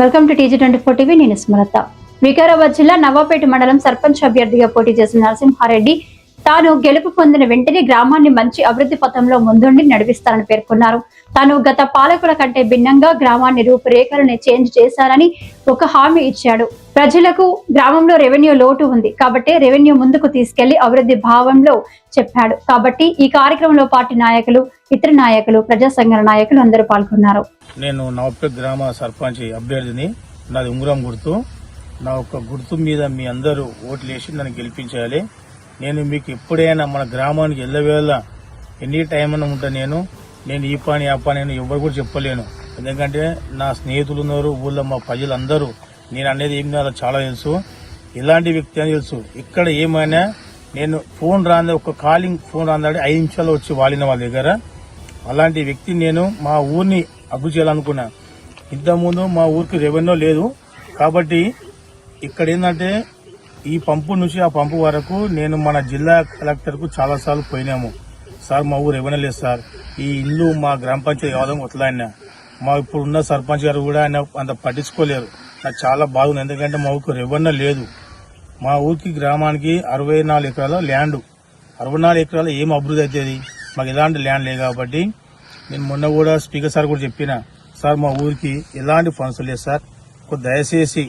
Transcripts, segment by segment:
Welcome to TG24 TV. నేను స్మరత. వికారాబాద్ జిల్లా నవాపేట మండలం సర్పంచ్ అభ్యర్థిగా పోటీ చేసిన నరసింహారెడ్డి తాను గెలుపు పొందిన వెంటనే గ్రామాన్ని మంచి అభివృద్ధి పథంలో ముందుండి నడిపిస్తారని పేర్కొన్నారు. తాను గత పాలకుల కంటే భిన్నంగా గ్రామాన్ని రూపురేఖలను చేంజ్ చేశారని ఒక హామీ ఇచ్చాడు. ప్రజలకు గ్రామంలో రెవెన్యూ లోటు ఉంది కాబట్టి రెవెన్యూ ముందుకు తీసుకెళ్లి అభివృద్ధి భావంలో చెప్పాడు. కాబట్టి ఈ కార్యక్రమంలో పార్టీ నాయకులు, ఇతర నాయకులు, ప్రజా సంఘాల నాయకులు అందరూ పాల్గొన్నారు. నేను నవాపేట గ్రామ సర్పంచ్ అభ్యర్థిని. నాది ఉంగరం గుర్తు. నా ఒక్క గుర్తు మీద మీ అందరూ ఓట్లు వేసి నన్ను గెలిపించాలి. నేను మీకు ఎప్పుడైనా మన గ్రామానికి ఎల్లవేళ ఎనీ టైం అన్న ఉంటా. నేను ఈ పని ఆ పని ఎవరు కూడా చెప్పలేను. ఎందుకంటే నా స్నేహితులు ఉన్నారు, ఊళ్ళో మా ప్రజలందరూ నేను అనేది ఏం కాదో చాలా తెలుసు. ఎలాంటి వ్యక్తి అని తెలుసు. ఇక్కడ ఏమైనా నేను ఫోన్ రాందే, ఒక కాలింగ్ ఫోన్ రాందాడి 5 నిమిషాల్లో వచ్చి వాలిన వాళ్ళ దగ్గర. అలాంటి వ్యక్తి నేను మా ఊరిని అభివృద్ధి చేయాలనుకున్నా. ఇంతకుముందు మా ఊరికి రెవెన్యూ లేదు కాబట్టి ఇక్కడ ఏంటంటే ఈ పంపు నుంచి ఆ పంపు వరకు నేను మన జిల్లా కలెక్టర్కు చాలాసార్లు పోయినాము. సార్ మా ఊరు రెవెన్యూ లేదు సార్, ఈ ఇల్లు మా గ్రామ పంచాయతీ కావడం వదిలాయన. మా ఇప్పుడు ఉన్న సర్పంచ్ గారు కూడా ఆయన అంత పట్టించుకోలేరు. నాకు చాలా బాగుంది. ఎందుకంటే మా ఊరికి రెవెన్యూ లేదు. మా ఊరికి గ్రామానికి 64 ఎకరాల ల్యాండ్. 64 ఎకరాలు ఏం అభివృద్ధి అవుతుంది? మాకు ఎలాంటి ల్యాండ్ లేదు కాబట్టి నేను మొన్న కూడా స్పీకర్ సార్ కూడా చెప్పిన, సార్ మా ఊరికి ఎలాంటి ఫండ్స్ లేదు సార్, దయచేసి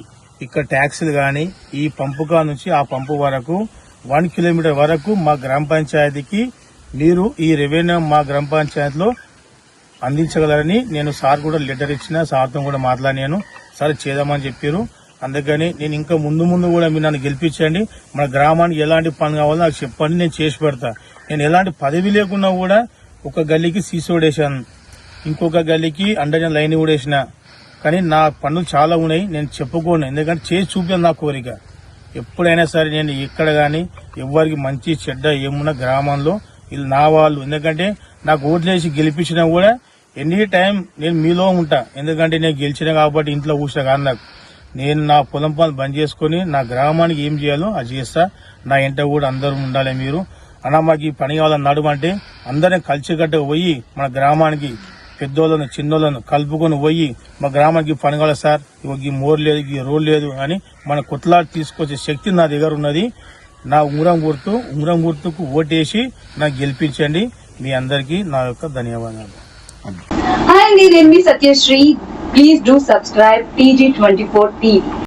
ఇక్కడ ట్యాక్సీలు కానీ ఈ పంపుగా నుంచి ఆ పంపు వరకు 1 కిలోమీటర్ వరకు మా గ్రామ పంచాయతీకి మీరు ఈ రెవెన్యూ మా గ్రామ పంచాయతీలో అందించగలరని నేను సార్ కూడా లెటర్ ఇచ్చిన. సార్తో కూడా మాట్లాడినాను. సార్ చేద్దామని చెప్పారు. అందుకని నేను ఇంకా ముందు కూడా మీరు నన్ను గెలిపించండి. మన గ్రామానికి ఎలాంటి పని కావాలో నాకు చెప్పండి, నేను చేసి పెడతా. నేను ఎలాంటి పదవి లేకున్నా కూడా ఒక గల్లీకి సీసీ వేసాను, ఇంకొక గల్లీకి అండర్గ్రౌండ్ లైన్ కూడా వేసిన. కానీ నా పనులు చాలా ఉన్నాయి, నేను చెప్పుకోను. ఎందుకంటే చేసి చూపించాను నా కోరిక. ఎప్పుడైనా సరే నేను ఎక్కడ కానీ ఎవరికి మంచి చెడ్డ ఏమున్నా గ్రామంలో వీళ్ళు నా వాళ్ళు. ఎందుకంటే నాకు ఓట్లేసి గెలిపించినా కూడా ఎనీ టైం నేను మీలో ఉంటా. ఎందుకంటే నేను గెలిచిన కాబట్టి ఇంట్లో కూర్చున్నా కాదు. నాకు నేను నా పొలం పనులు బంద్ చేసుకుని నా గ్రామానికి ఏం చేయాలో అది చేస్తా. నా ఇంట కూడా అందరూ ఉండాలి. మీరు అన్నా మాకు ఈ పని కావాలని నడుమంటే అందరినీ కలిసికట్టుగా పోయి మన గ్రామానికి పెద్దోళ్ళను చిన్నోళ్ళను కలుపుకొని పోయి మా గ్రామానికి పని కావాలి సార్, ఈ మోర్ లేదు, ఈ రోడ్ లేదు అని మన కొట్లాడి తీసుకొచ్చే శక్తి నా దగ్గర ఉన్నది. నా ఉంగరం గుర్తుకు ఓటేసి నాకు గెలిపించండి. మీ అందరికీ నా యొక్క ధన్యవాదాలు. Hi, నేను మీ Satyasri. Please do subscribe TG24 TV.